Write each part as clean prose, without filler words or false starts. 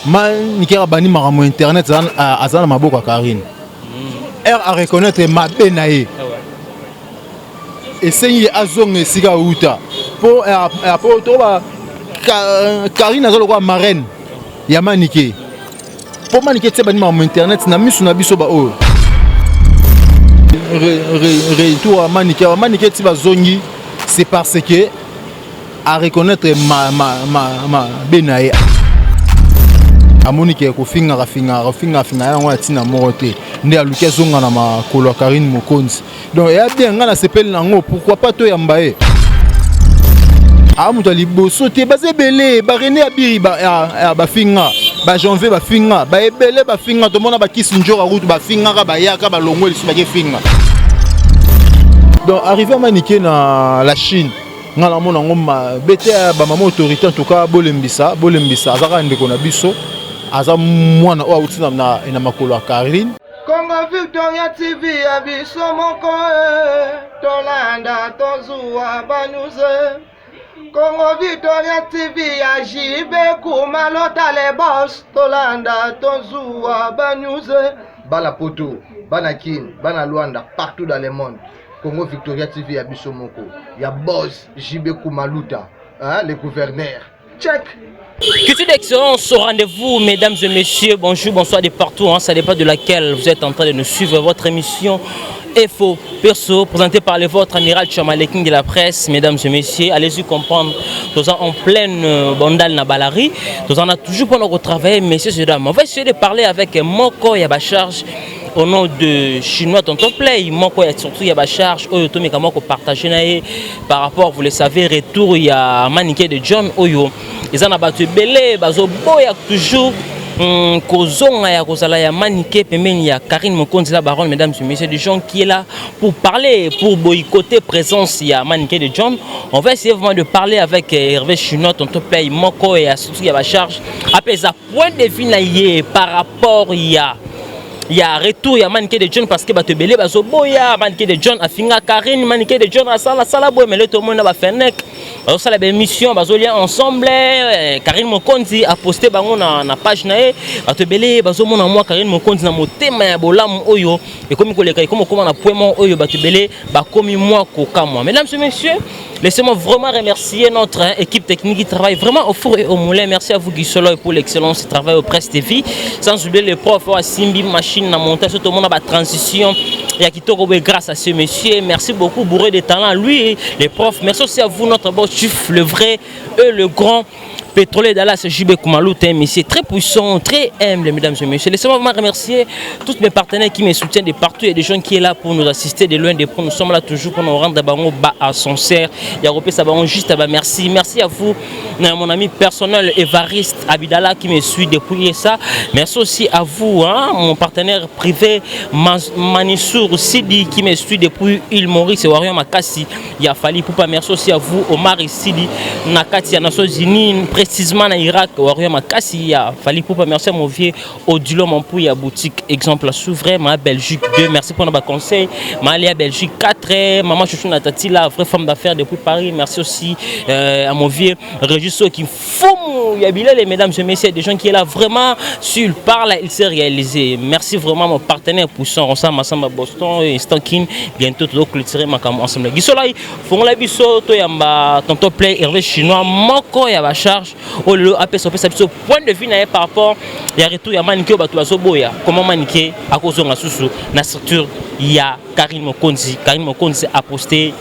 Manike bani maramo internet azana maboko ya Karine. À reconnaître ma benaye. Et c'est azong siga uta. Pour Karine azolo quoi marraine. Ya Manike. Pour Manike tse bani maramo internet na misu na biso ba o. Retour à Manike. Manike tse ba zongi c'est parce que à reconnaître ma benaye. Amonike ko finga yango atina morote nde aluki zonga na makolo Karine Mokonzi. Donc ya bien ngana sepel nango pourquoi pas to yambaye. Amuta liboso te bazebele ba René Abiri ba finga ba janvier ba finga ba ebele ba finga to mona ba kisinjora route ba finga ka ba yaka ba longo lisu ba ke finga. Donc arrivé à Manike na la Chine ngana mona ngoma bete ba mama autorité en tout cas bolembisa azaka ndeko na biso. Aza mwana o autina na makolo ya Karine. Congo Victoria TV abiso moko tolanda tozuwa banuze. Congo Victoria TV ya jibe kumalota le boss tolanda tozuwa banuze. Bala poto, bana kin, bana Luanda partout dans le monde. Congo Victoria TV abiso moko. Ya boss jibe kumaluta, hein, le gouverneur. Check. Culture d'excellence au rendez-vous, mesdames et messieurs. Bonjour, bonsoir de partout. Hein, ça dépend de laquelle vous êtes en train de nous suivre. Votre émission Info Perso, présentée par le votre amiral Chamaleking de la presse. Mesdames et messieurs, allez-y comprendre. Nous sommes en pleine bondale na balari. Nous en avons toujours pour notre travail, messieurs et dames. On va essayer de parler avec Moko Yabacharge. Au nom de Chinois Tonton Play, Moko y a surtout y a charge Oyo Tomika Moko partagé par rapport, vous le savez, retour il y a Manike de John Oyo. Ils en ont battu belé, bazo boya toujours kozonga ya kozala ya Manike pemeni ya Karine Mokonzi la baronne, mesdames et messieurs, des gens qui est là pour parler, pour boycotter présence ya Manike de John. On va essayer vraiment de parler avec Hervé Chinois Tonton Play, Moko et surtout y a charge. Après ça point de vue par rapport il y a retour, il y a Manike de John parce que tu belé bazo boya Manike de John a fini Karine Manike de John a sala boy mais le tout le monde va faire nek bazo sala be mission bazo lien ensemble Karine Mokonzi a posté bango na page na e tu belé bazo mona moi Karine Mokonzi na motema ya bolamu oyo et comme koleka comme na point oyo ba tu belé ba komi moi koka moi. Mesdames et messieurs, laissez-moi vraiment remercier notre équipe technique qui travaille vraiment au four et au moulin. Merci à vous Guy Solo pour l'excellence du travail au Presse TV. Sans oublier les profs à Simbi Machine na montage tout le monde a transition et à Kitoko grâce à ce monsieur. Merci beaucoup bourré de talent lui les profs. Merci aussi à vous notre boss Chif le vrai le grand pétrolier Dallas JB Koumalou, un monsieur très puissant, très humble, mesdames et messieurs. Laissez-moi vraiment remercier tous mes partenaires qui me soutiennent de partout. Il y a des gens qui sont là pour nous assister de loin, de près. Nous sommes là toujours pour nous rendre à son serre. Il y a Europé Sabaron juste à merci. Merci à vous, mon ami personnel Evariste Abidala qui me suit depuis ça. Merci aussi à vous, hein, mon partenaire privé Manisour Sidi qui me suit depuis Île Maurice et Warrior Makassi. Il y a Fali Poupa. Merci aussi à vous, Omar Sidi Nakati, à Nations Unies. Précisément en Irak, Warrior Makassi, Fali Poupa, merci à mon vieux Odilo Mampouille à boutique exemple souverain, ma Belgique 2, merci pour nos conseils, ma Alia Belgique 4, maman Chouchou Natati, la vraie femme d'affaires depuis Paris, merci aussi à mon vieux Régis qui fout, il y a les mesdames et messieurs, des gens qui est là vraiment, s'il parle, il s'est réalisé. Merci vraiment mon partenaire poussant, ensemble à Boston, Stankin, bientôt tout clôturer ma cam ensemble. Gisolai, font la biso, Toyamba, Tonton Play, Hervé Chinois, Moko Yabacharge. Oh le après ça point de vue par rapport il y a retour il y a Manike bato boya comment Manike à cause de la sous na structure il y a Karine Mokonzi a posté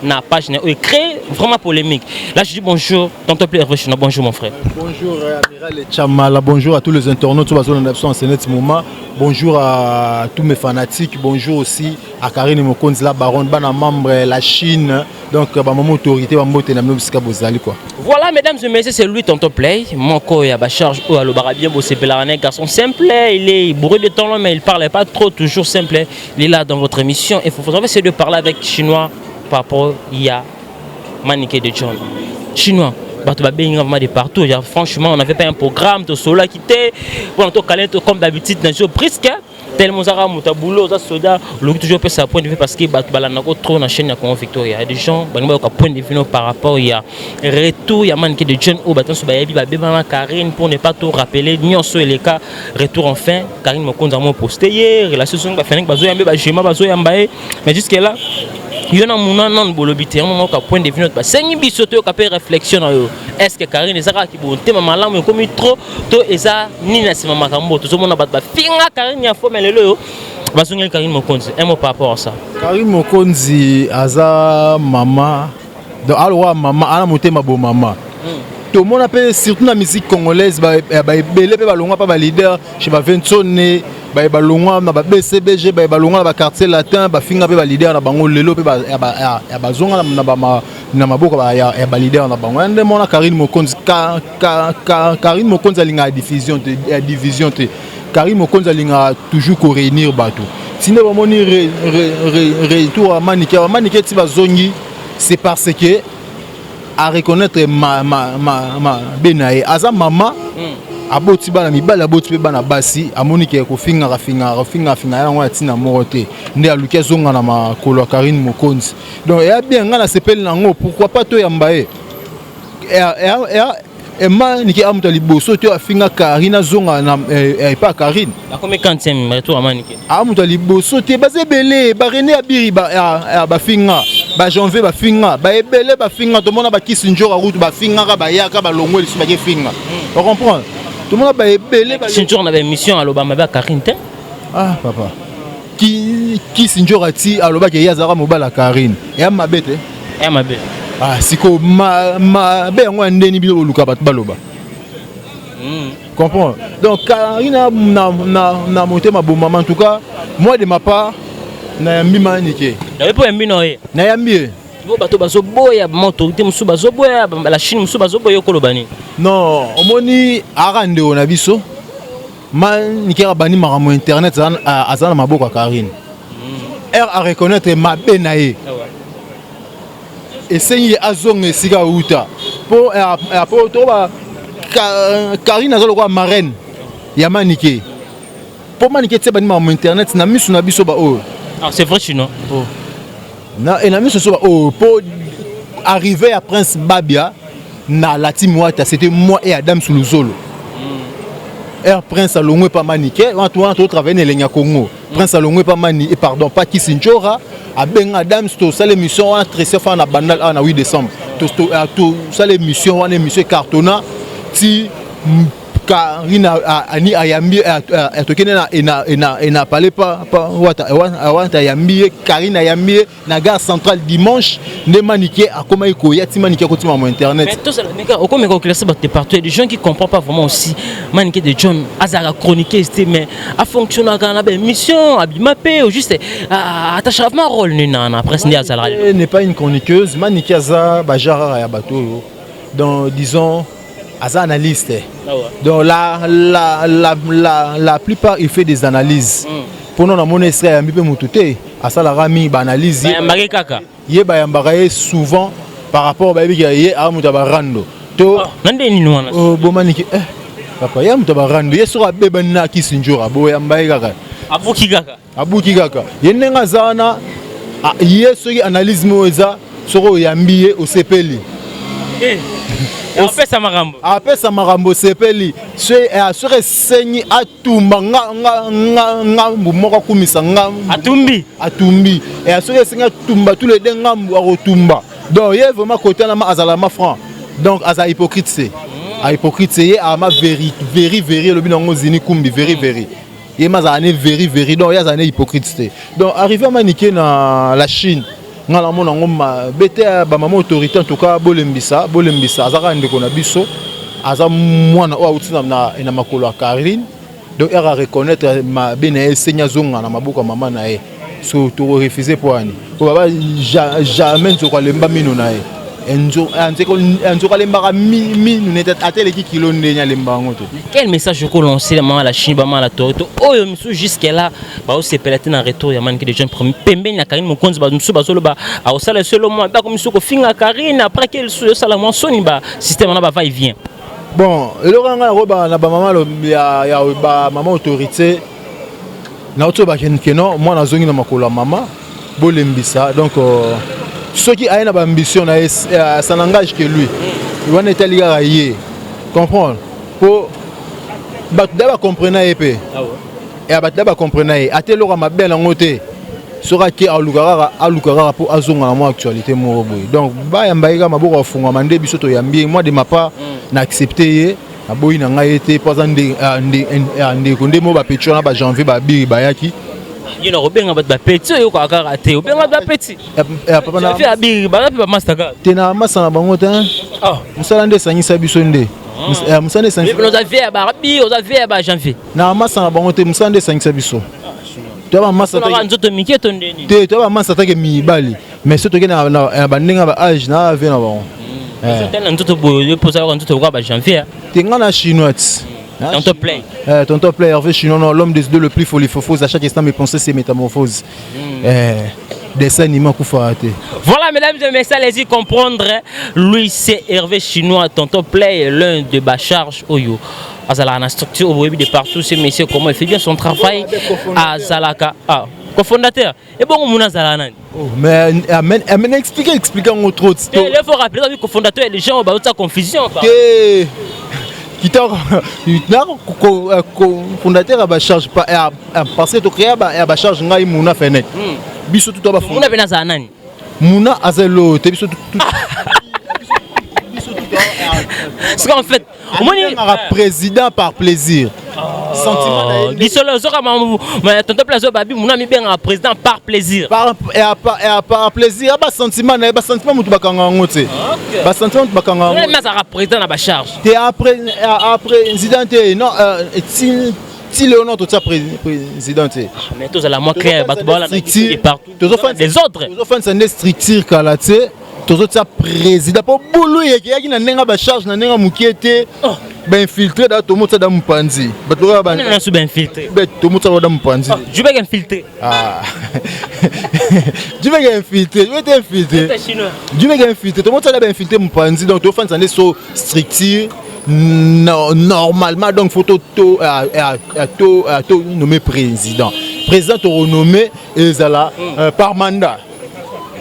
na page et créé vraiment polémique. Là je dis bonjour tonton Hervé Chinois, bonjour mon frère. Bonjour amiral Chamala, bonjour à tous les internautes sur la en ce moment. Bonjour à tous mes fanatiques, bonjour aussi à Karine Mokonzi la baronne bana membre la Chine. Donc maman autorité va monter na musique bozali quoi. Voilà mesdames et messieurs, c'est lui tonton Play, Moko Yabacharge ou alors bien bossé Belaranais, garçon simple, il est bourré de temps mais il parle pas trop, toujours simple. Il est là dans votre émission et faut essayer de parler avec Chinois par rapport il y a Manike de John. Chinois de partout. Franchement, on n'avait pas un programme de cela qui était pour notre calendrier comme d'habitude dans le brisque. tellement ça muta boulot ça soda le toujours peut ça point de vue parce que balana ko trop na chaîne ya Congo Victoria. Il y a des gens bango ka point de vue par rapport il y a retour il y a man qui de jeunes au bâton so ba yebi ba beba Karine pour ne pas tout rappeler nyonso les cas retour enfin Karine Mokonzi a posté hier relation so ba feneng bazo yambe ba jema bazo yambaye mais jusque là il y a un non bolobité un point de vue notre c'est une bisoto qui peut réflexion est-ce que Karine ezaka ki bonté mama lamu comme trop to eza ni na sima makambo to mona ba finga Karine ya fo melelo bazongeli Karine Mokonzi un mot par rapport à ça. Karine Mokonzi aza mama de alwa mama ana motema bo mama. Tout le monde appelle surtout la musique congolaise ba belé pe balonga pa ba leader chez ba Vincone ba balonga na ba BCBG ba balonga na ba quartier latin ba finga pe ba leader na bango lelo pe ba zonga na ba na maboko ba ya ba leader na bango ande mona Karine Mokonzi Karine Mokonzi alinga division te Karine Mokonzi alinga toujours ko réunir bato sinon ba moni retour à Maniké ti ba zongi c'est parce que à reconnaître ma benaye aza mama aboti bana mibala aboti bana basi amonike ko finga ya ngwa tina morote nde alukia zonga na makolo Karine Mokonzi donc ya bien ngana sepeli nango pourquoi pas to yambaye ma niki amuta liboso to afinga Karine zonga na pas Karine a combien quantième retour à Maniké amuta liboso te bazebele ba René Abiri ba finga ba janvier ba finga ba ebele ba finga to mona ba kisinjora route ba finga ba yaka ba longwe lisu ba ke finga on comprend tout le monde ba ebele ba kisinjora na ba mission alobama ba Karine te ah papa kisinjora ti aloba ke yazara mobala Karine ya mabete ya mabete ah siko ma be ngwa ndeni bilo luka bat baloba comprends donc Karine na motema bo maman en tout cas moi de ma part na yambi Maniké na po yambi no ye na yambi bo bato bazo boya autorité musu bazo boya la Chine musu bazo boya kolobani non omoni arande ona biso Maniké abani maramo internet azana maboko ya Karine à reconnaître ma benaye essayer azonga esika uta po to ba Karine azalo kwa marraine ya Maniké po Maniké tse bani maramo internet na misu na biso ba o. Ah, c'est vrai chinois. Oh. Et na miso pour arriver à Prince Babia na la team Wata c'était moi et Adam Suluzolo. Prince Alongwe pas Maniké, on travailler les Congo. Prince Alongwe pas Mani et pardon pas Kisinjora a ben Adam to ça l'émission entre ça na bandal na 8 décembre. To ça l'émission on émission cartona ti Karine ani ayambi atokene na parlé pas wata ayambi Karine ayambi na gare centrale dimanche ne Maniké a comment iko ya ti Maniké ko ti mo internet mais tout ça mais au comme ko classer partout des gens qui comprennent pas vraiment aussi Maniké de John azara chroniquer mais a fonctionner na ba mission abimapé ou juste attache vraiment rôle na presse ni azara n'est pas une chroniqueuse Maniké aza ba jara ya bato donc disons Aza analyste. Ah ouais. Donc la plupart il fait des analyses. Pour nous, on a extrait un peu moutouté. À ça la rami analyse. Il y souvent par rapport à yé à mutabarando. To. Nande ni noana. Oh bomaniki. Papa ya mutabarando. Yé sera bebana kisinjora. Bo yambaye kaka. Abuki kaka. Abuki kaka. Yenenga zana. Yé sera analyse moeza. Soro yambiye au sepeli. Apesa marambo sepeli serait saigné atumba nga moko kumisa nga atumbi et serait saigné atumba tous les dengambu arotumba donc il y a vraiment côté na azala ma franc donc aza hypocrite c'est a hypocrite c'est a ma very le binango zini kumbi very il ma zané very donc il y a zané hypocrite c'est donc arrivé à Maniké na la Chine ngala mona ngoma bete ba mama autorité en tout cas bolembisa azaka ndeko na biso aza mwana o utina na makolo ya Karine donc elle a reconnaître ma bene senya zonga na mabuko mama na e so to refuser poani ko baba jamais to ko lemba mino na e enzo ko lemba minu ne tete atele ki kilo ndenya lemba ngoto quel message ko lancer la maman la Chine ba maman la torito oyo misu jusque là ba o sepelate na retour ya Maniké de John premier pembe na Karine Mokonzi ba misu ba solo ba a o sala solo mo ba ko misu ko finga Karine après qu'elle sala mo soni ba système na ba va et vient bon eloranga roba na ba maman ya ba maman autorité na oto ba kenon moi na zongi na makolo mama bolembisa donc ceux qui a une ambition ça n'engage que lui il va n'être lié à yé comprendre pour battre comprendre épée et battre comprendre à tel aura ma belle en côté sera qui a lukara pour azonga moi actualité mo donc ba yamba ga maboko funga mande biso to yambi moi de ma part na accepter na boyi na ngai été pas ande konde mo ba petio na ba janvier ba biri bayaki you know obenga ba petit yo ka raté obenga ba petit papa na fait biri ba pa master ka tena masa na bango ta musala nde sangisa biso nde musala nde sangisa nous avons ba biri nous avons ba janvier na masa na bango te musala nde sangisa biso toi masa ta nzoto mike to ndeni te toi masa ta ke mibali mais surtout que na bandenga ba âge na ave na bango c'est nzoto boyo posa ko nzoto ko ba janvier tenga na chinois Tonton Play, Hervé Chinois, l'homme des deux le plus folifofose. À chaque instant, mes pensées, c'est métamorphose. Dessin animé Koufarate. Voilà, mesdames et messieurs, allez-y comprendre. Lui, c'est Hervé Chinois. Tonton Play est l'un de Bacharge Oyo. Azala, la structure au de partout, ces messieurs, comment il fait bien son travail. Azalaka. Cofondateur. Et bon, on a Zalana. Mais expliquez-moi trop. Il faut rappeler que le cofondateur et les gens ont eu confusion. Qui t'a fondateur à Bacharge parce que tu crées à Bacharge ngai Mouna Fenet. Biso tout ba Mouna Benaza nani? Mouna Azelo te biso tout. C'est qu'en fait, président par plaisir. Sentiment tonton Plazo Babi Mouna mi bien président par plaisir. Par plaisir, ba sentiment mutu bakanga ngote. Ba sentiment bakanga. Mais ça président à Bacharge. T'es après président non si Léonard tu es président. Mais tous à la moi clair batball partout. Les autres. Tous fans c'est structure kalate. Tous autres président pour boulou yaki na nenga ba charge na nenga mukiete ba infiltré da to mota da mpanzi. Batloka ba na su ba infiltré. Bet to mota da mpanzi. Je vais infiltrer. Je vais infiltrer. Je vais t'infiltrer. Je vais infiltrer. To mota da ba infiltrer mpanzi donc to fans c'est so structure normalement donc faut to nommer président. Président to renommé ezala par mandat.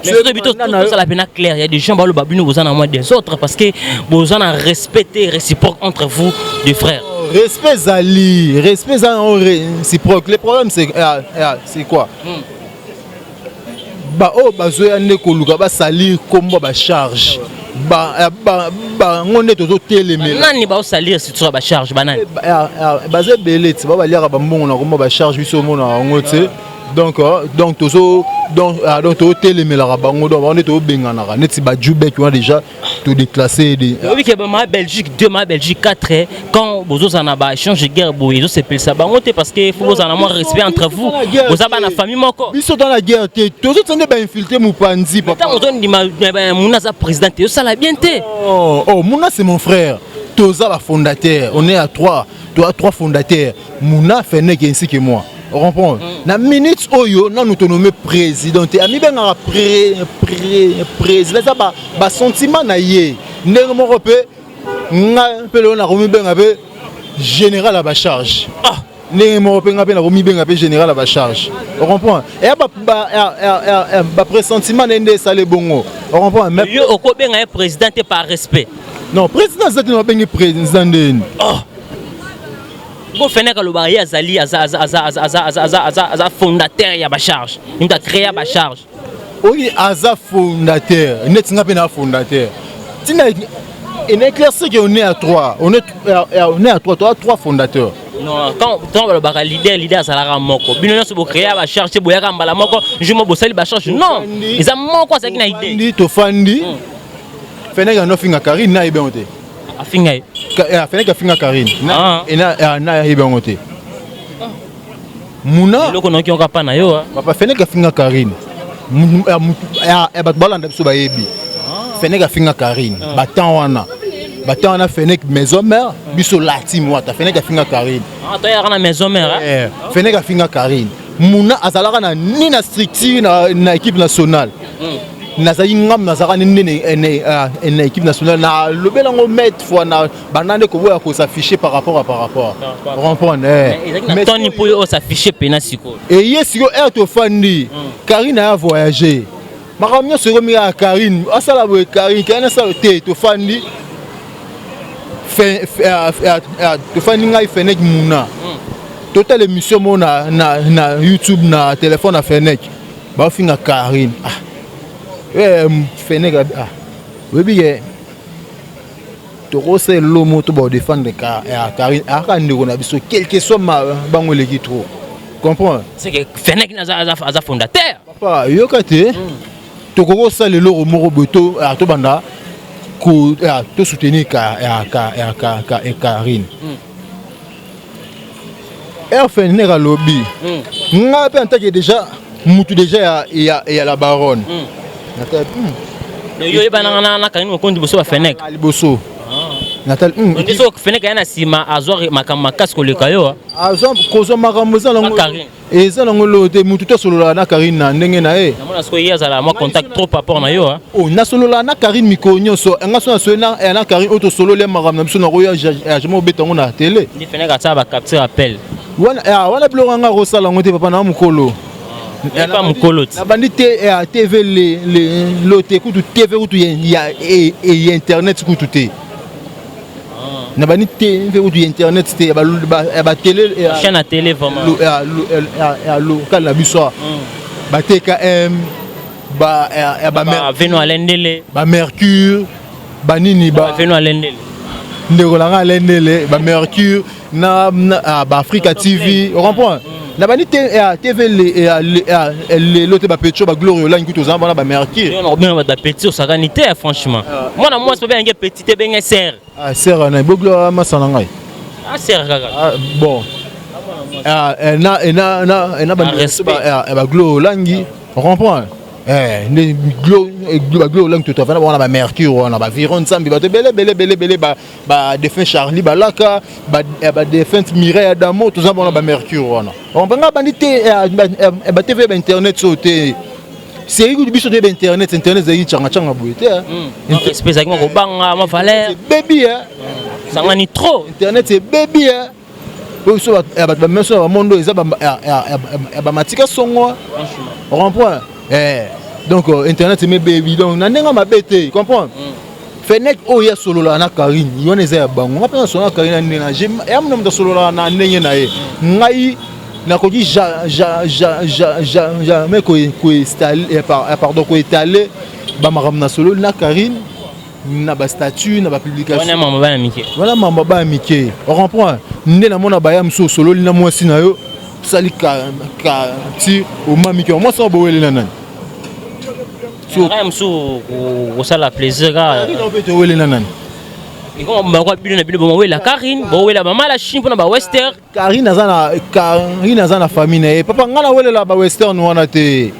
Mais tout ça la peine clair, il y a des gens qui vous en des autres parce que vous en respectez réciproque entre vous deux frères. Respect Zali, respect réciproque. Le problème c'est quoi? Bah oh bah zoyane koluka bah salir comme bah charge. Bah on est toujours télémé. Nani bah salir si tu as bah charge banane. Bah c'est belé, tu vas bah lire bah bon on a comme bah charge lui sur mon ngote. Donc toujours donc télémé la bango donc on est au bengana net ba jubek qui ont déjà tout déclassé des oui que ma Belgique 2 ma Belgique 4 quand vous en avez échange de guerre bo ils se pèse ça bango parce que faut vous en avoir respect entre vous vous avez la famille moko ils sont dans la guerre toujours sont ba infiltrer Mupanzi papa on donne Mouna za président ça la bien té oh Mouna c'est mon frère Toza la fondateur on est à 3 fondateurs Mouna Fenek ainsi que moi. On comprend. La minute oyo non autonomie président ami ben président ça ba sentiment na yé ndenge moko pe nga pelo na romi ben abe général à ba charge ndenge moko pe nga pe na romi ben abe général à ba charge. On comprend. Et ba pressentiment ndé ça le bongo. On comprend. Mais yo oko ben un président par respect. Non président ça non ben président ndé. Bon Fenek Alobari Azali aza fondateur ya Bacharge. Il a créé Bacharge. Oui, aza fondateur. Net nga pena fondateur. Tina il éclairci qu'on est à 3. On est à 3 fondateurs. Non, quand le leader Salara Moko, Binono se créer Bacharge, c'est Boyaka Mbala Moko, je me bosseli Bacharge. Non, ils ont Moko c'est qui na idée. To fandi. Fenek no finga Karine na ibonte. Afinga Fenek afinga Karine na ibonte. Muna loko no ki on kapana yo papa Fenek afinga Karine. Batbalanda biso bayebi. Fenek afinga Karine. Batan wana Fenek maison mère biso lati mwata Fenek afinga Karine. To ya na maison mère Fenek afinga Karine. Muna azalaka na ni na structure na équipe nationale. nazali ngam nazaka une équipe nationale na lobela ngo mettre fois na banane ko boya ko s'afficher par rapport. Comprendre mais Tony pour s'afficher pena siko. Et yesiko to fandi Karine a voyagé. Makamyo sero mi a Karine, asala bo Karine kana sa te to fandi to fandi ngai Fenek muna. Total émission mo na YouTube na téléphone à Fenek. Ba finga Karine. Fenek oui bien to c'est l'homme to ba défendre Karine aka ndeko na biso quel que soit ma bango leki trop. Comprends? C'est que Fenek naza fondateur. Papa yokate to ko ça le loro moko boto to banda ko to soutenir Karine. Fenek a lobby. Nga pe antake déjà mutu déjà ya la baronne. Yo na Karine mokondi boso ba Fenek. Liboso. Natal ndiso Fenek yana sima azwa makasi koleka yo. Azwa kozo makambo za lango. Eza lango lote mutu to solola na Karine na ndenge na e. Namona sko yeza la mo contact trop rapport na yo. Oh na solola na Karine mikonyo so nga so na Karine auto solo le makambo na biso na roya jamo betongo na télé. Ni Fenek atsa ba capture appel. Wana biloko nga rosala ngo te papa na mukolo. Pas mukolo. Na bandi TV le lote kutu TV kutu ya internet kutu te. Na bandi TV kutu internet te ba télé chaîne à télé vraiment. Local na biso. Ba TKM ba Veno Alendele. Ba Mercure ba nini ba Veno Alendele. Ndeko la Alendele ba Mercure na ba Africa TV, on comprend? Na bani TV le lote ba Petro ba Glorio la ngikuto za bana ba Mercure. On a bien ba Petro ça ganité franchement. Moi c'est pas bien petit et bien serre. Serre na boglo masana ngai. Serre kaka. Bon. Na ba Glorio langi, on comprend? Ne glo lang tout avant on a Mercure on a Viron Sambi ba belé ba défunt Charlie Balaka ba défunt Mireille Adamo tout ça on a Mercure on banga bandité ba TV ba internet sauté c'est du biso de internet zai changa boité espèce avec ko banga ma valeur baby ça ngani trop internet c'est baby so ba même so ba mondo eza ba matika songo on comprend. Donc internet c'est mes baby donc nandenga mabete comprends Fenek oya solola na Karine yone za bango ngapa solola Karine na j'aime amna mta solola na ndenge na ye ngai na ko di mais ko installer pardon ko étaler ba maramna solo na Karine na ba statut na ba publication voilà mama ba mike on comprend ndé na mona ba yam solo na mwasi na yo sali ka ti o mami ki moi ça boele na nani so ça la plaisir ga on peut te wele na nani et comme ba kwa bino na bino bo wela Karine bo wela ba mala chine pona ba western Karine azana famille na papa ngana wele la ba western wana te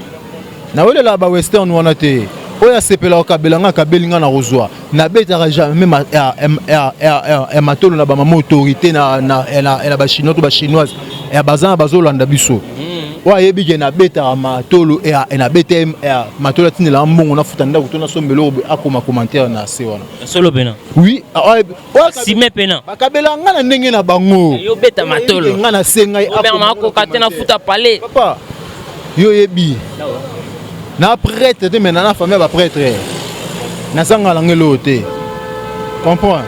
na wele la ba western wana te oya sepela okabela nga kabelinga na rozwa na betaka jamais matolo na ba mama autorité na ba chinois to ba chinoise et bazana bazolanda biso wa yebi na betaka matolo et na bete matolo tinela mbongo na futanda kutona sombelo akoma commentaire na se wana solo bena oui si me pena bakabela nga na ndenge na bango yo beta matolo nga na senga akoma ko katena futa palais papa yo yebi na prêtre te maintenant na famille ba prêtre na sanga langelo te comprends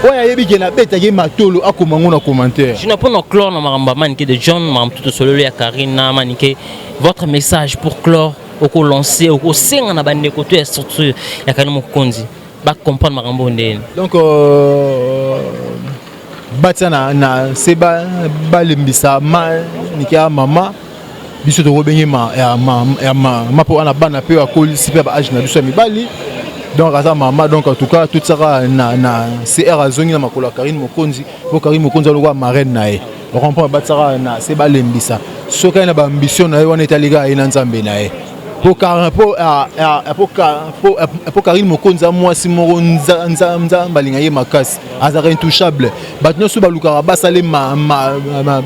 oya yebi ke na beta ke matolo akoma ngona commentaire je n'ai pas no clore na maramba manike de John mam tout solo ya Karine na manike votre message pour clore oko lancer oko senga na bande ko to structure ya Karine Mokonzi ba comprendre marambo ndene donc batsana na seba balembisa manika mama biso to benye ma po ana bana pe akoli sipe ba age na biso mibali donc asa mama donc en tout cas tout ça na CR azongi na makolo Karine Mokonzi po Karine Mokonzi aloko marraine na e on comprend ba tsara na se ba lembisa soka na ba ambition na e wana etaliga ina nzambe na e po Karine Mokonzi moi si moro nzamba balinga ye makasi azara intouchable batno so baluka basale ma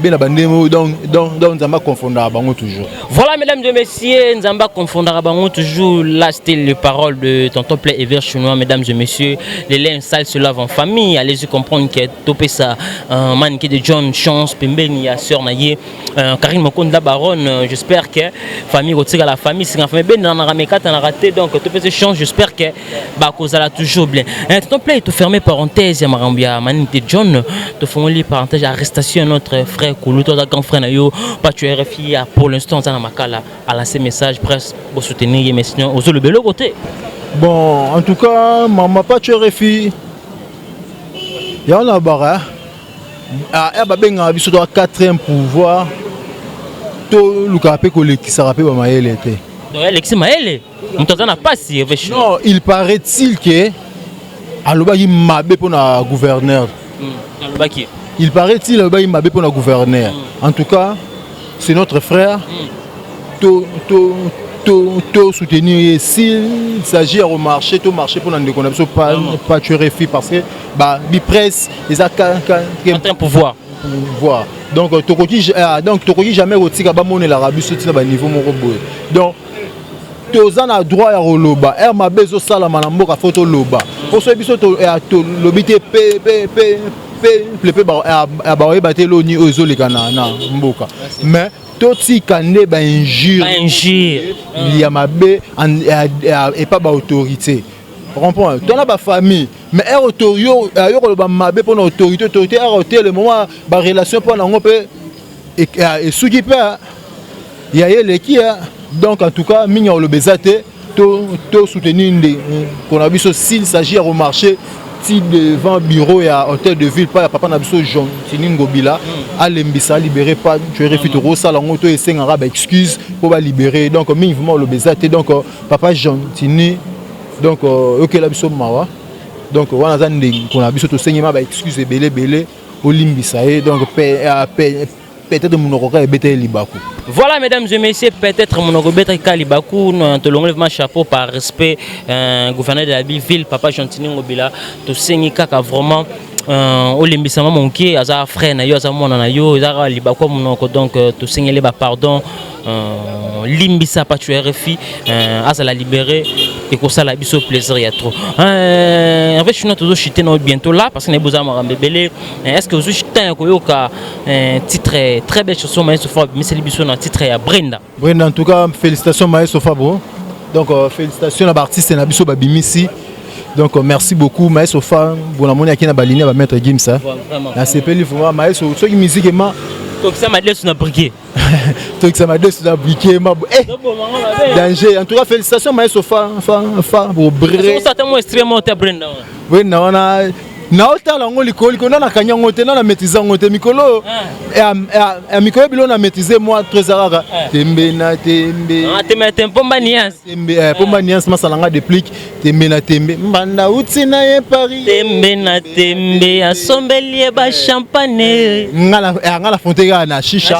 bena bandemo donc nzamba confondra bango toujours. Voilà, mesdames et messieurs, Nzamba confondra toujours là, c'était les paroles de tonton Play Ever chinois, mesdames et messieurs. Les lains sales se lavent en famille. Allez-y comprendre que topé ça, manqué de John Chance, Pembeni, à Sœur Naye, Karine Mokonde la baronne. J'espère que famille retire à la famille, c'est une famille ben dans la ramécate, on a raté, donc topé ces chances. J'espère que Bakoza l'a toujours bien. Tonton Play, tout fermé parenthèse, il y a Marambia, manité John, te font les parenthèses, arrestation notre frère Koulou, toi, grand frère Nayo, pas tu es RFI pour l'instant. Makala a lancé message presse pour soutenir mais sinon aux le bel côté. Bon, en tout cas, maman pas tu refi. Il y a un barra. Ah, babenga biso to 4e pouvoir. To lukape ko le qui ça rappelle Maël était. Donc Alexis Maël, on n'a pas si non, il paraît-il que aloba yi mabe pour na gouverneur. Il paraît-il aloba yi mabe pour na gouverneur. En tout cas, c'est notre frère. Soutenir s'il s'agit à remarcher, tout marcher pour n'en pas tuer filles parce que la presse, ils ont un pouvoir. Donc, tu ne jamais retiré l'Arabie Saoudite à niveau mon robot. Donc, tu as droit à Roloba. Elle m'a besoin de ça, la manambo à photo Loba. Pour ce qui est l'obité mais toti kande ba injure il y a ma bé et pas ba autorité comprends toi na ba famille mais autorité yo ba mabe pour autorité le moment ba relation pour na ngopé et souki pa il y a les qui donc en tout cas minga le bezate to soutenir qu'on a vu s'il s'agit à remarcher devant bureau et à hôtel de ville pas papa nabiso Jean Tiningobila à l'embissa libérer pas tu es refit au ça la moto et 5 arabe excuse pour va libérer donc minimum le besaté donc papa Jean Tini donc OK la biso mawa donc wana zande qu'on a biso to 5 ba excuse belé au limbisa et donc peut-être mon roka et bete libaku. Voilà mesdames et messieurs, peut-être mon bete kalibaku nous te l'enlèvement chapeau par respect gouverneur de la ville papa Jean-Tini Ngobila to sengi kaka vraiment olimbisa monki aza frère na yo aza mona na yo aza libaku monoko donc to sengeli ba pardon limbisa pas tu RFI aza la libérer et que ça la biso plaisir ya trop en fait je suis toujours chité bientôt là parce que ne besoin marambebele est-ce que vous chité ko yoka titre très belle chanson Maestro Fab mais c'est biso na titre ya Brenda en tout cas félicitations Maestro Fab donc félicitations à l'artiste na biso babimisi. Donc merci beaucoup Maestro Fab bon amoni akina balini ba mettre Gims ça la CPL vraiment Maestro so qui musique ma donc ça m'a laissé na briquer donc ça m'a laissé na briquer ma danger en tout cas félicitations Maestro Fab pour briller ça tellement extrêmement ta Brenda oui non na otala ngo likolo na kanyango te na maîtriser ngo te mikolo et mikolo bilo na maîtriser moi trésor tembe na tembe tembe tempo manias tembe pomba nias masalanga déplique tembe na tembe mbanda utina ye Paris tembe na tembe asombeli ba champagne ngala fontega na chicha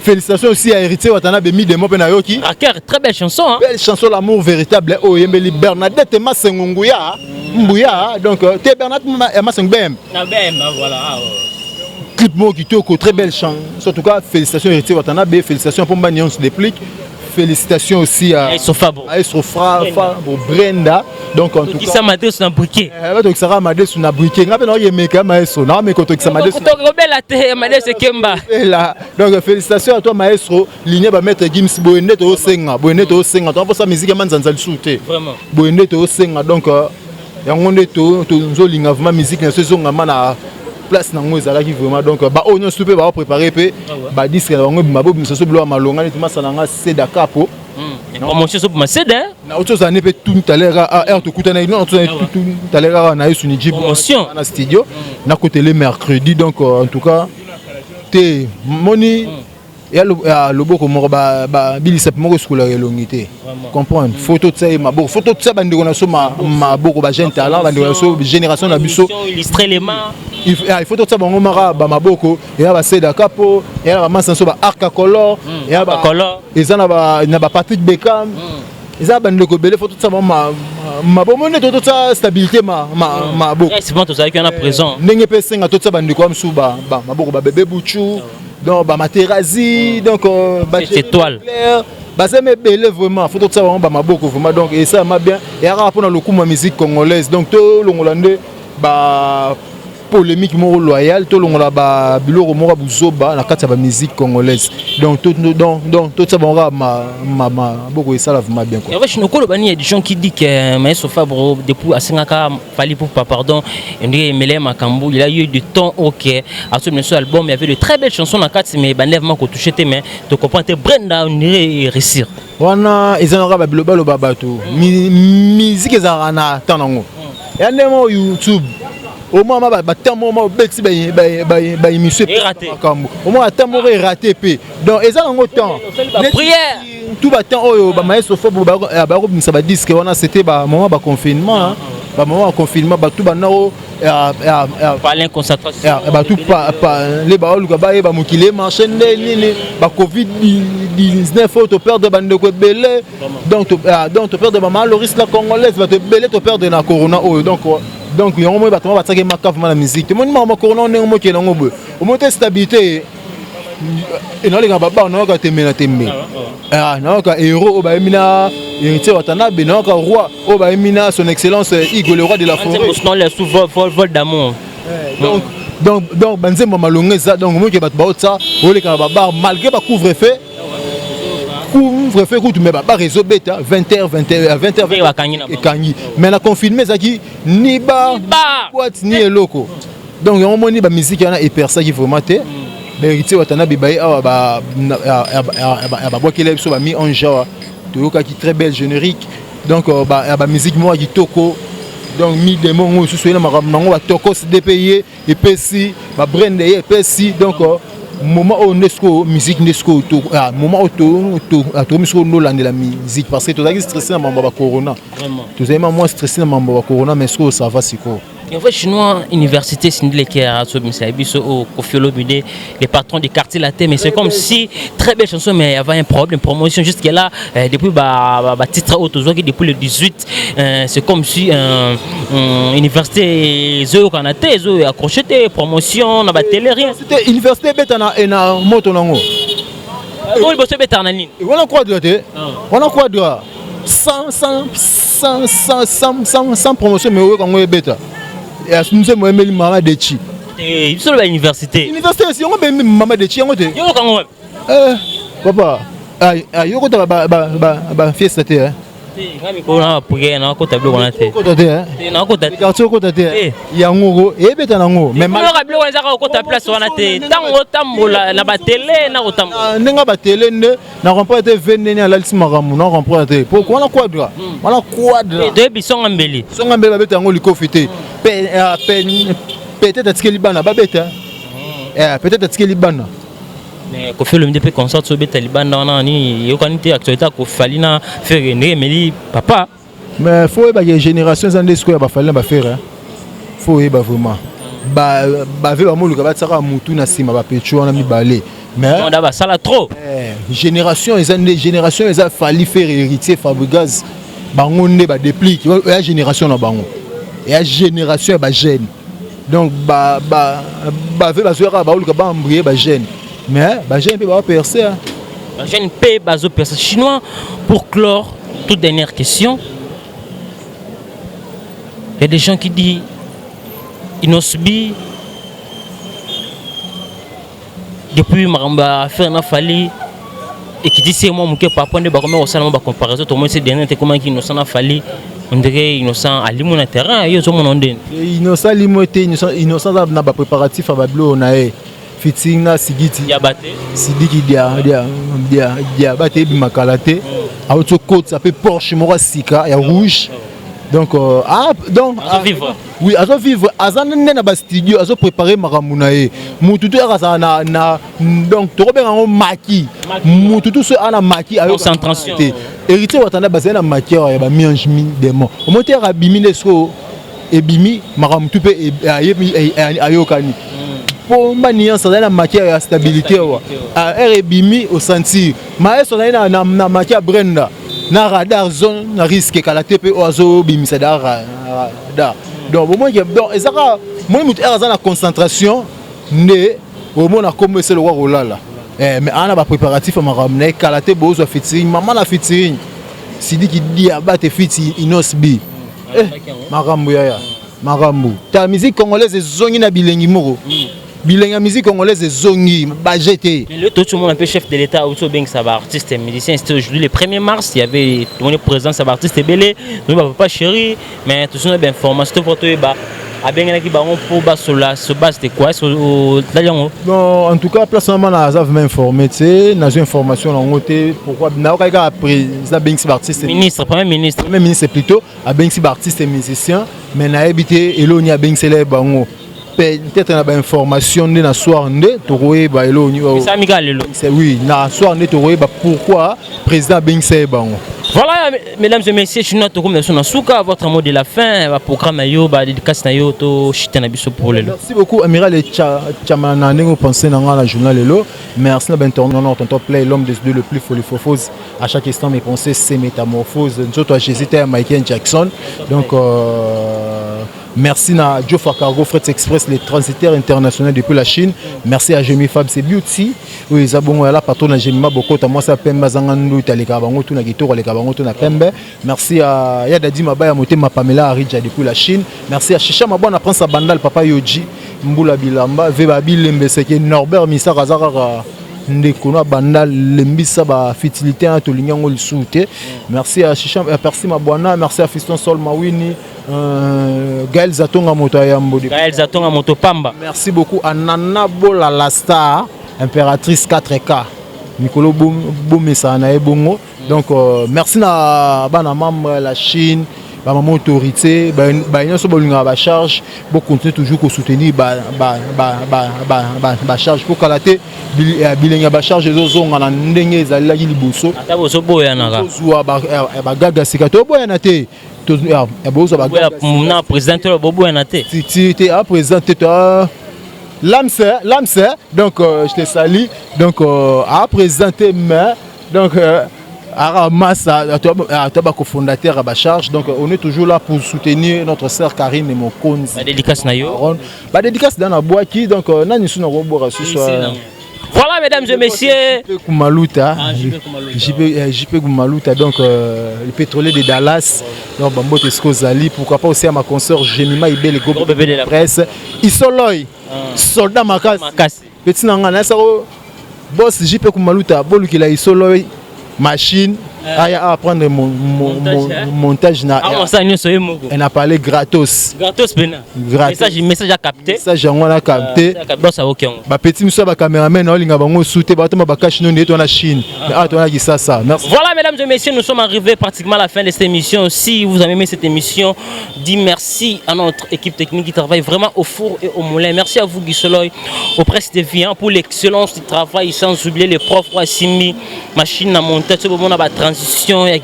félicitations aussi à héritier watana bemi de mo pe na yoki très belle chanson belle chanson l'amour véritable oh yembeli Bernadette Masengunguya Mbouya donc te Bernadette Masengbem na bem voilà clip mo kitoko très belle chanson en tout cas félicitations héritier watana be félicitations pour Manion se déplique félicitations aussi à Sofra pour Brenda donc en tout cas ça m'a dit sur un briquet donc ça va m'aider sur un briquet ngapé na yemeka maestro na mais quand ça m'a dit sur la te m'a dit c'est Kemba là donc félicitations à toi maestro ligne ba mettre Gims boende to senga to pour sa musique manzanza lisute vraiment boende to senga donc yango ndeto to nzolinga vraiment musique na sezonga mana place nango ezalaki vraiment donc ba onyo soupe ba préparer pe ba disque na bango mabo biso bilo malonga neti masalanga seda kapo promotion sur ma seda na autre année pe tout à l'heure à tout kutana non tout à l'heure na yesu ni jib promotion na studio na côté le mercredi donc en tout cas te moni et le boko ba bilisa moko skula elongité comprendre photo de ça maboko photo de ça bande ko na so maboko ba jeune talent bande ko na so génération na biso illustrer les mains il faut tout ça bango mara ba maboko et ba seda capo et ba masanso ba arc color et ba color et ça na ba Patrick Beckham et ça bande ko belé faut tout ça maboko ne tout ça stabilité maboko c'est bon tout ça qui en a présent ndenge pe senga tout ça bande ko amsuba ba maboko ba bébé Bouchou donc Materazzi, donc c'est toile. Ça me belé vraiment, faut tout ça vraiment beaucoup vraiment donc et ça m'a bien et à rapport à le coup ma musique congolaise donc tout le Hollandais polémique moro loyal tout le monde ba biloko moro buzoba na kati ya musique congolaise donc tout ça va ma beaucoup et ça là vraiment bien quoi. Et ouais, je ne connais pas il y a des gens qui disent que Maestro Fabre depuis à Singaka fallait pour pas pardon André Melé Makambu il a eu du temps OK à ce album il y avait de très belles chansons na kati mais banèvement ko toucher tes mains tu comprends te Brenda on irait réussir. Wana ezanga ba global babato musique ezana tanango. Ya ndemo YouTube au moins batamo beti ba émission raté au moins atamo raté p donc eza nango temps prière tout batant oyo ba Maestro Fabre ba robinisa ba disque wana c'était ba moment ba confinement ba moment confinement ba tout ba nao pas l'inconcentration ba tout pas les ba oluka ba e ba mokile marché nini ba covid 19 auto perdre ba ndeko belé donc to perdre ba malheureuse la congolaise va te belé to perdre na corona oyo donc il y a un moment où on va marquer la musique. Tout le monde m'a corona on est un mot qui est long au moins stabilité et non les gars baba on a quand t'aimer non quand héros au baimina héritier Watanabe non quand roi au baimina son excellence Igor le roi de la forêt non les souvent vol d'amour donc banzemba malongeza donc moi qui bat ça au les gars baba malgré ba couvre-feu couvre-feu mais ba réseau bêta 20h et kangi mais la confinement ça qui ni ba boîte ni eloko donc on moni ba musique yana et persa qui vraiment té héritier Watanabe baï ba boîte qui lève sur ba mi en genre to qui très belle générique donc ba musique moi qui toko donc mi démon sous soyez na maramnango ba toko CDPI et PC ba brand et PC donc moment où Nesco musique Nesco moment où to Nesco no lande la musique parce que tu as stressé na mamba corona vraiment tu as moins stressé na mamba corona mais ça va siko. En fait, chinois, université, c'est au Kofiolo Budé, les patrons du quartier latin, mais c'est comme si, très belle chanson, mais il y avait un problème, promotion jusqu'à là, depuis titre auto, depuis le 18, c'est comme si université, Zéo Canada, Zéo accroché des promotions, na télé, rien. C'était université bête na moto nango. On bosse bête en ligne. On a quoi de on a quoi de sans promotion, mais on est bête. Et à ce moment où on maman de chi. Et il à l'université. Université, si on a maman de chi, on est. Yo quand même. Papa, yo quand ba fiesta te hein. Ngami ko na puge na ko tablo wana te. Ko te hein. Na ko tablo. Quartier ko te. Ya ngoko, e beta nango. Mais mal tablo wana za ko ta place wana te. Tango tambola na ba télé na ko tambola. Nenga ba télé ne na comprendre te venir à l'alti maramu, na comprendre te. Pourquoi on a quadra? On a quadra. De bisong ambeli. Songa mbeli ba beta ngo likofité. Peut-être que Libana ba beta. Peut-être que Libana. Mais ko fait le MDP concert sur Taliban na ni yo kanité actualité ko falina faire ne meli papa mais faut ba génération zande square ba falina ba faire faut ba vraiment ba ve ba moluka ba tsaka mutu na sima ba pecho na mi balé mais on da ba sala trop génération ils a fallu faire héritier Fabregas bango ne ba déplique la génération na bango et la génération ba jeune donc ba ve ba zoera ba oluka ba embrier ba jeune. Mais j'ai un peu percé. J'ai un peu percé. Chinois, pour clore, toute dernière question. Il y a des gens qui disent Inosbi, depuis Maramba, Ferna Fali, et qui dit c'est moi qui pas prendre de comparaison. Tout le monde sait dernier comment Innocent a fallu. On dirait Innocent à l'immun terrain. Innocent limité, Innocent n'a pas préparatif à Bablo. Fitinga Sigiti Sidiki dia bate bimakalate auto côte ça peut Porsche mora sika ya rouge donc oui azo vivre azana na ba studio azo préparer makamuna e mututu akazana na donc to robenga ngo maki mututu so ana maki ayo concentration héritier watanda bazana maki ya ba miange mi demo o moteur abimi leso ebimi makamutu pe ayokani pour manier ça dans la matière à stabilité à rebimi au sentir mais ça dans na matière brenda na radar zone na risque que la TP oiseau bimisa radar donc au moins donc ezaka moi mutu erza na concentration ne au moins on a commencé le roi Rolala. Mais on a pas préparatif à m'amener kalaté bozo featuring maman la featuring. Sidi qui dit abate featuring inosbi. Marambo ya. Marambo. Ta musique congolaise est zongi na bilengi moko. Bilenga musique congolaise est zongi bajeté. Tout le monde un peu chef de l'état autour bien que ça va artiste et musicien. C'était aujourd'hui le 1er mars, il y avait tout le monde présent, ça va artiste et belé. Nous pas chéri, mais tout le monde bien information pour toi ba. A bien qui ba on pour bas sur la ce base de quoi sur non, en tout cas place maman na ça m'informer, tu sais, na une information en côté pourquoi na ka après ça bien que artiste ministre, premier ministre plutôt a bien que artiste et musicien, mais na habité elonia bien que bango. Peut-être na ba information na soir ndé toroé ba eloni c'est amical lelo c'est oui na soir ndé toroé ba pourquoi président Bengse bango. Voilà mesdames et messieurs, je suis notre commission na souka votre mot de la fin va programme yo ba dédicace na yo to chita na biso pour lelo. Merci beaucoup amiral Chamana ndenge pensé na la journal lelo. Merci na ben tournon tonton play l'homme des deux le plus folifofose à chaque instant mes pensées c'est métamorphose nous toi j'hésitais à Michael Jackson donc merci à Jofa Cargo Fret Express, les transitaires internationaux depuis la Chine. Merci à Jemi Fab, c'est Beauty. Oui, Zabongo là, patron à Jemima Bokota, moi ça Pemba Zangandu, Talekabango, Tuna Gitoro, Lekabango, Tuna Pembe. Merci à Yadadi Mabaya Motema Pamela Arija depuis la Chine. Merci à Chicha Mabouana Prince Bandal, Papa Yoji, Mboula Bilamba, Vebabi Lembeseke, Norbert Missa Razara. Ndekona bandal lembisa ba fertilité à tolingango lisouté. Merci à Chicham merci Mabouana, merci à Fiston Sol Mawini, Gaël Zatonga Moto Ayambo. Gaël Zatonga Moto Pamba. Merci beaucoup à Nana Bola la star, impératrice 4K. Nicolo Boumessa na ebongo. Donc merci na bana membre la Chine. Ba maman autorité ba ñoso bolinga ba charge pour continuer toujours ko soutenir ba charge pour kalaté bilinga ba charge ezozonga na ndenge ezali liboso ata boso boya naka zuwa ba gaga sikato boya na te to bozo ba na président bobo na te ti a présenté toi l'AMSE donc je te salue donc a présenté mais donc Massa, fondateur à Bacharge, donc on est toujours là pour soutenir notre sœur Karine et mon Konzi. La dédicace Nayo. La dédicace dans la boîte qui donc nous sommes au ce soir. Voilà mesdames et messieurs. JP Goumalouta, donc le pétrolier de Dallas, donc Bambo Tesco Zali, pourquoi pas aussi à ma consoeur Jemima Ibé, le gros bébé de la presse. Isoloy, soldat Makas. Petit Nangana, boss JP Goumalouta, Bolou qui l'a Isoloy. Machine à prendre mon montage on a parlé gratos message à capter message on a capté ba petit monsieur ba caméraman olinga bango souté ba toma ba cache non to na Chine ça merci. Voilà mesdames et messieurs, nous sommes arrivés pratiquement à la fin de cette émission. Si vous avez aimé cette émission, dis merci à notre équipe technique qui travaille vraiment au four et au moulin. Merci à vous Guy Soloy au Presse TV pour l'excellence du travail, sans oublier les profs Wassimi machine à monter ce moment la transition et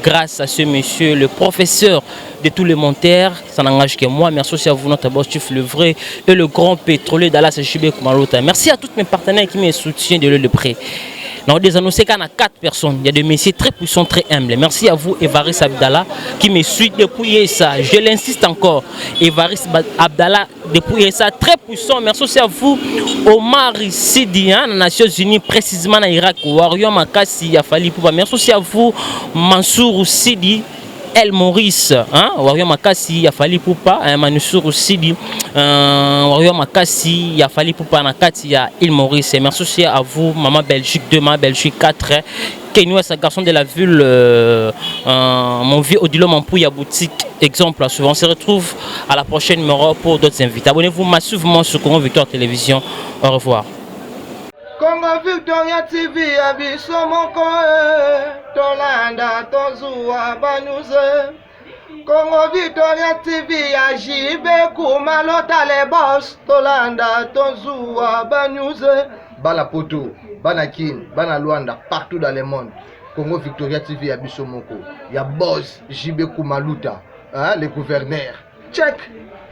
grâce à ce monsieur le professeur de tous les monteurs, ça n'engage que moi. Merci aussi à vous notre boss Chief le vrai et le grand pétrolier Dallas JP Goumalouta. Merci à tous mes partenaires qui me soutiennent de l'œil de près. Nous avons annoncé qu'il y a 4 personnes. Il y a des messieurs très puissants, très humbles. Merci à vous, Evaris Abdallah, qui me suit depuis ça. Je l'insiste encore. Evaris Abdallah, depuis ça, très puissant. Merci aussi à vous, Omar Sidi, hein, les Nations Unies, précisément en Irak. Wario Makassi, Yafali Pouba. Merci aussi à vous, Mansour Sidi. El Maurice, hein, Wario Makassi, Yafali Poupa, Mansour Sidi, Wario Makassi, Yafali Poupa, Nakati, El Maurice. Merci aussi à vous, Maman Belgique 2, Maman Belgique 4, Kenyo, sa garçon de la ville, mon vieux Odilo Mampouya boutique, exemple. Souvent, on se retrouve à la prochaine numéro pour d'autres invités. Abonnez-vous massivement sur Congo Victoire Télévision. Au revoir. Congo Victoria TV abiso moko tolanda tozua banyuze Congo Victoria TV ajibe kumalota le boss tolanda tozua banyuze bala poto bana kin bana Luanda partout dans le monde Congo Victoria TV abiso moko ya boss JB Kumaluta hein, le gouverneur check.